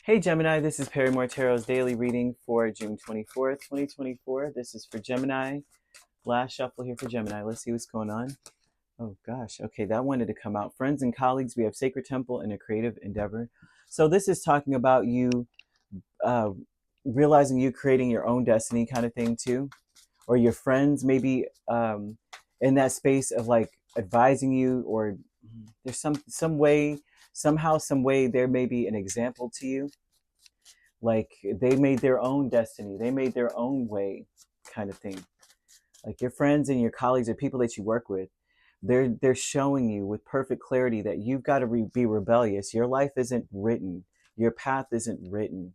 Hey Gemini, this is Perrymore Tarot's daily reading for June 24th, 2024. This is for Gemini. Last shuffle here for Gemini. Let's see what's going on. Oh gosh, okay, that wanted to come out. Friends and colleagues, we have Sacred Temple and a creative endeavor. So this is talking about you uh, realizing you creating your own destiny kind of thing too. Or your friends maybe in that space of like advising you, or there's some way, somehow, some way there may be an example to you, like they made their own destiny, they made their own way kind of thing. Like your friends and your colleagues or people that you work with, they're showing you with perfect clarity that you've got to be rebellious. Your life isn't written, your path isn't written,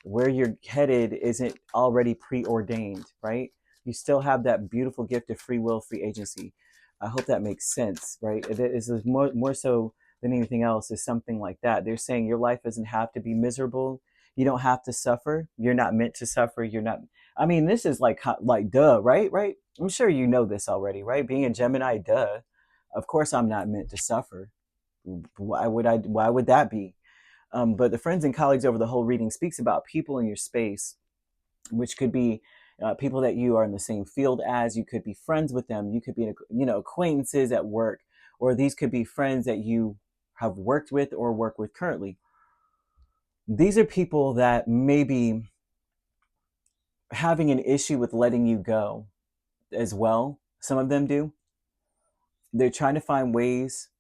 where you're headed isn't already preordained, right? You still have that beautiful gift of free will, free agency. I hope that makes sense, right? It is more so than anything else is something like that. They're saying your life doesn't have to be miserable. You don't have to suffer. You're not meant to suffer. You're not. I mean, this is like duh, right? Right? I'm sure you know this already, right? Being a Gemini, duh. Of course, I'm not meant to suffer. Why would I? Why would that be? But the friends and colleagues over the whole reading speaks about people in your space, which could be people that you are in the same field as. You could be friends with them. You could be, acquaintances at work, or these could be friends that you have worked with or work with currently. These are people that may be having an issue with letting you go as well. Some of them do. They're trying to find ways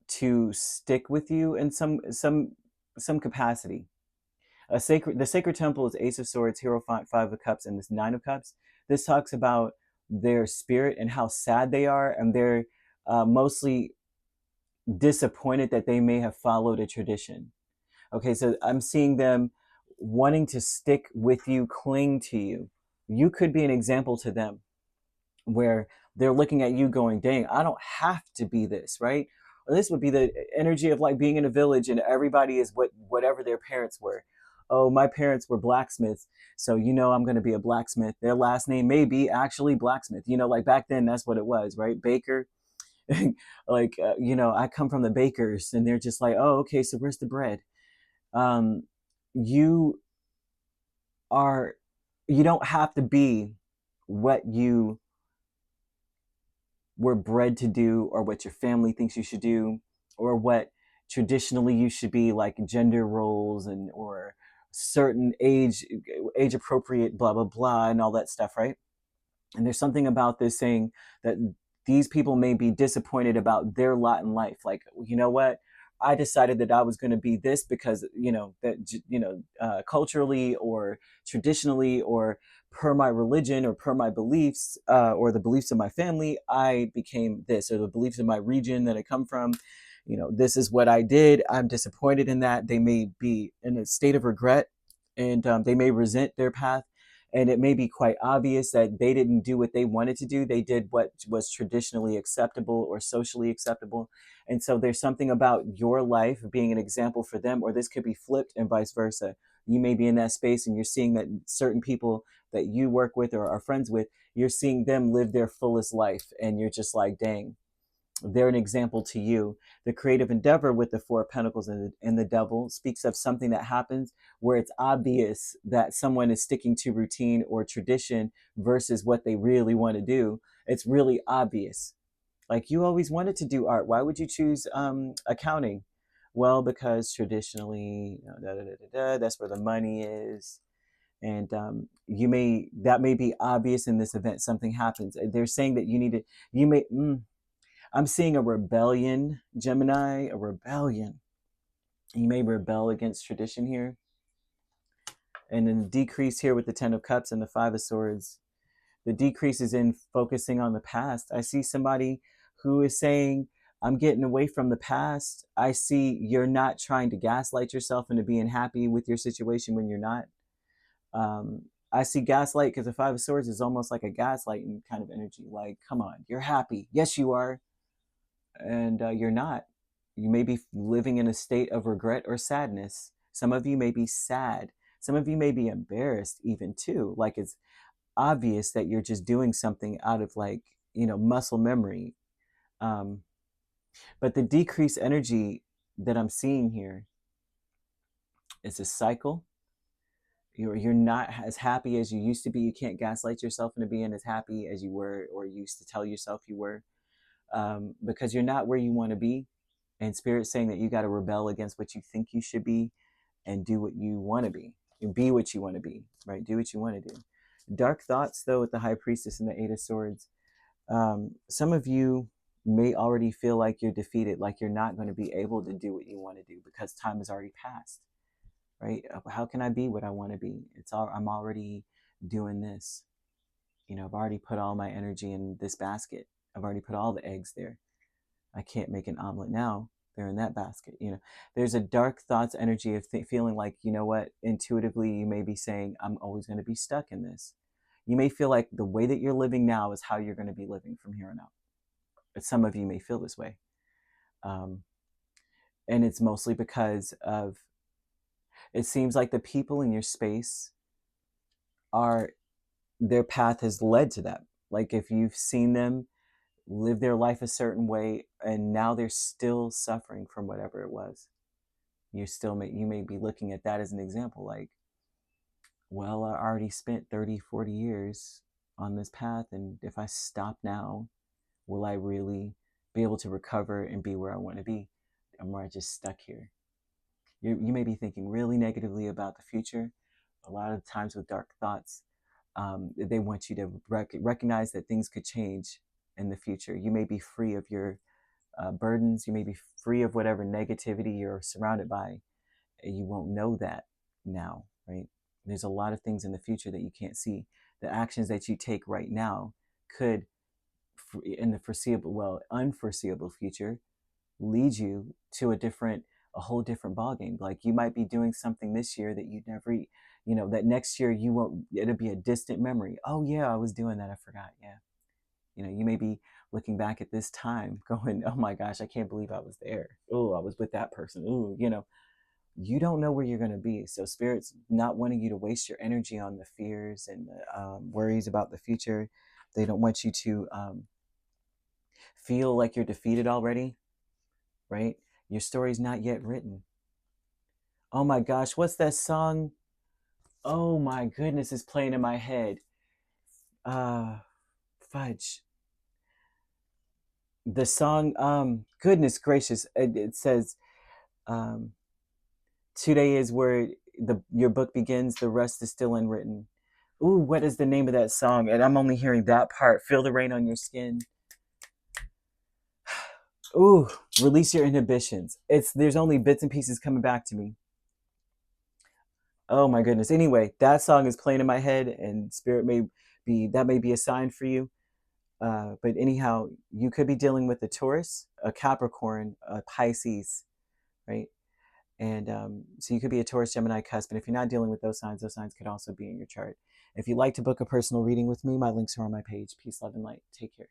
to stick with you in some capacity. The sacred temple is Ace of Swords, Hero, Five of Cups, and this Nine of Cups. This talks about their spirit and how sad they are, and they're mostly disappointed that they may have followed a tradition. Okay, so I'm seeing them wanting to stick with you, cling to you. You could be an example to them where they're looking at you going, dang, I don't have to be this, right? Or this would be the energy of like being in a village and everybody is whatever their parents were. Oh, my parents were blacksmiths, so I'm going to be a blacksmith. Their last name may be actually blacksmith. Like back then, that's what it was, right? Baker. Like, I come from the bakers, and they're just like, oh, okay, so where's the bread? Um, you are, you don't have to be what you were bred to do, or what your family thinks you should do, or what traditionally you should be, like gender roles and or certain age appropriate blah blah blah and all that stuff, right? And there's something about this saying that these people may be disappointed about their lot in life. Like, you know what? I decided that I was going to be this because, culturally or traditionally or per my religion or per my beliefs or the beliefs of my family, I became this, or the beliefs of my region that I come from. This is what I did. I'm disappointed in that. They may be in a state of regret, and they may resent their path, and it may be quite obvious that they didn't do what they wanted to do. They did what was traditionally acceptable or socially acceptable. And so there's something about your life being an example for them, or this could be flipped and vice versa. You may be in that space and you're seeing that certain people that you work with or are friends with, you're seeing them live their fullest life. And you're just like, dang, they're an example to you. The creative endeavor with the Four of Pentacles and the Devil speaks of something that happens where it's obvious that someone is sticking to routine or tradition versus what they really want to do. It's really obvious. Like, you always wanted to do art. Why would you choose accounting? Well, because traditionally, that's where the money is. And that may be obvious in this event. Something happens. They're saying that you may. I'm seeing a rebellion, Gemini, a rebellion. You may rebel against tradition here. And then the decrease here with the Ten of Cups and the Five of Swords. The decrease is in focusing on the past. I see somebody who is saying, I'm getting away from the past. I see you're not trying to gaslight yourself into being happy with your situation when you're not. I see gaslight because the Five of Swords is almost like a gaslighting kind of energy. Like, come on, you're happy. Yes, you are. And you're not. You may be living in a state of regret or sadness. Some of you may be sad. Some of you may be embarrassed even too. Like, it's obvious that you're just doing something out of like, muscle memory. But the decreased energy that I'm seeing here It's a cycle. You're not as happy as you used to be. You can't gaslight yourself into being as happy as you were or used to tell yourself you were, because you're not where you want to be. And Spirit's saying that you got to rebel against what you think you should be and do what you want to be. You be what you want to be, right? Do what you want to do. Dark thoughts, though, with the High Priestess and the Eight of Swords. Some of you may already feel like you're defeated, like you're not going to be able to do what you want to do because time has already passed, right? How can I be what I want to be? I'm already doing this. I've already put all my energy in this basket. I've already put all the eggs there. I can't make an omelet now. They're in that basket. There's a dark thoughts energy of feeling like, what, intuitively you may be saying, I'm always going to be stuck in this. You may feel like the way that you're living now is how you're going to be living from here on out. But some of you may feel this way. And it's mostly because of, it seems like the people in your space their path has led to that. Like if you've seen them live their life a certain way and now they're still suffering from whatever it was, you may be looking at that as an example, like, well, I already spent 30, 40 years on this path, and if I stop now, will I really be able to recover and be where I want to be? Or am I just stuck here? You may be thinking really negatively about the future. A lot of times with dark thoughts, they want you to recognize that things could change in the future. You may be free of your burdens. You may be free of whatever negativity you're surrounded by. You won't know that now, right? There's a lot of things in the future that you can't see. The actions that you take right now could, in the unforeseeable future, lead you to a whole different ballgame. Like you might be doing something this year that you never, that next year you won't, it'll be a distant memory. Oh yeah, I was doing that. I forgot. Yeah. You may be looking back at this time going, oh my gosh, I can't believe I was there. Oh, I was with that person. Ooh, you don't know where you're going to be. So Spirit's not wanting you to waste your energy on the fears and the worries about the future. They don't want you to feel like you're defeated already, right? Your story's not yet written. Oh my gosh, what's that song? Oh my goodness, it's playing in my head. Fudge. The song, goodness gracious, it says, today is where your book begins, the rest is still unwritten. Ooh, what is the name of that song? And I'm only hearing that part. Feel the rain on your skin. Ooh, release your inhibitions. There's only bits and pieces coming back to me. Oh my goodness. Anyway, that song is playing in my head, and Spirit may be a sign for you. But anyhow, you could be dealing with a Taurus, a Capricorn, a Pisces, right? And so you could be a Taurus, Gemini cusp. And if you're not dealing with those signs could also be in your chart. If you'd like to book a personal reading with me, my links are on my page. Peace, love, and light. Take care.